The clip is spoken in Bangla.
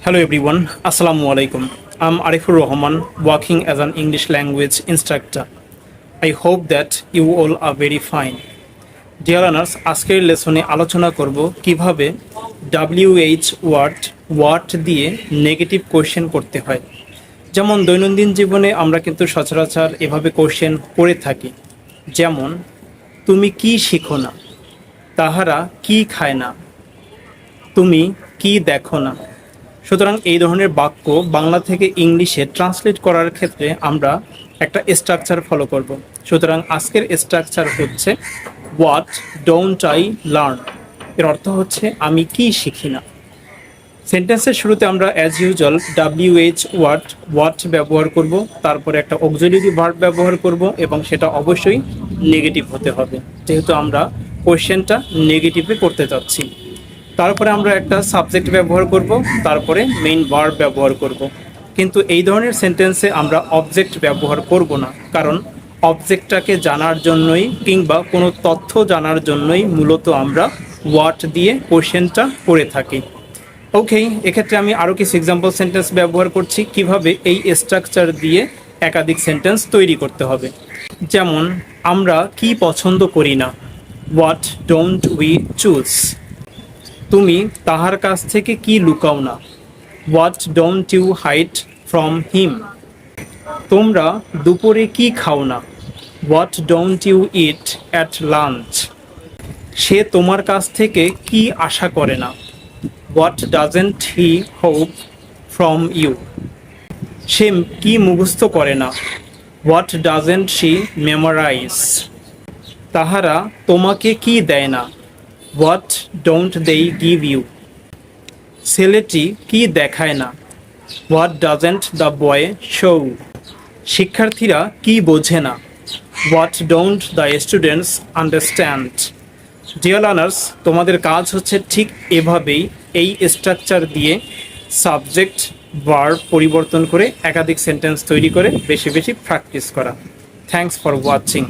Hello everyone, Assalamu alaikum. I'm Arifur Rahman, working as an English language instructor. I hope that you all are very fine. Dear learners, আজকের লেসনে আলোচনা করব কিভাবে WH ওয়ার্ড দিয়ে নেগেটিভ কোশ্চেন করতে হয়। যেমন দৈনন্দিন জীবনে আমরা কিন্তু সচরাচর এভাবে কোশ্চেন করে থাকি। যেমন তুমি কি শিখো না, তাহারা কি খায় না, তুমি কি দেখো না। সুতরাং এই ধরনের বাক্য বাংলা থেকে ইংলিশে ট্রান্সলেট করার ক্ষেত্রে আমরা একটা স্ট্রাকচার ফলো করব। সুতরাং আজকের স্ট্রাকচার হচ্ছে হোয়াট ডোন্ট আই লার্ন। এর অর্থ হচ্ছে আমি কি শিখি না। সেন্টেন্সের শুরুতে আমরা অ্যাজ ইউজুয়াল WH হোয়াট ব্যবহার করব, তারপরে একটা অক্সিলিয়ারি ভার্ব ব্যবহার করব এবং সেটা অবশ্যই নেগেটিভ হতে হবে, যেহেতু আমরা কোশ্চেনটা নেগেটিভে করতে চাচ্ছি। তারপরে আমরা একটা সাবজেক্ট ব্যবহার করব, তারপরে মেইন ভার্ব ব্যবহার করব। কিন্তু এই ধরনের সেন্টেন্সে আমরা অবজেক্ট ব্যবহার করব না, কারণ অবজেক্টটাকে জানার জন্যই কিংবা কোনো তথ্য জানার জন্যই মূলত আমরা হোয়াট দিয়ে কোশ্চেনটা করে থাকি। ওকে, এক্ষেত্রে আমি আরও কিছু এক্সাম্পল সেন্টেন্স ব্যবহার করছি কিভাবে এই স্ট্রাকচার দিয়ে একাধিক সেন্টেন্স তৈরি করতে হবে। যেমন আমরা কি পছন্দ করি না, হোয়াট ডোন্ট উই চুজ। তুমি তাহার কাছ থেকে কি লুকাও না, what don't you hide from him. তোমরা দুপুরে কি খাও না, what don't you eat at lunch. সে তোমার কাছ থেকে কি আশা করে না, what doesn't he hope from you. সে কি মুখস্থ করে না, হোয়াট ডাজেন্ট শি মেমোরাইজ। তাহারা তোমাকে কি দেয় না, what don't they give you. ছেলেটি কি দেখায় না, what doesn't the boy show. শিক্ষার্থীরা কি বোঝে না, what don't the students understand. Dear learners, তোমাদের কাজ হচ্ছে ঠিক এভাবেই এই স্ট্রাকচার দিয়ে সাবজেক্ট ভার্ব পরিবর্তন করে একাধিক সেন্টেন্স তৈরি করে বেশি বেশি প্র্যাকটিস করা। Thanks for watching.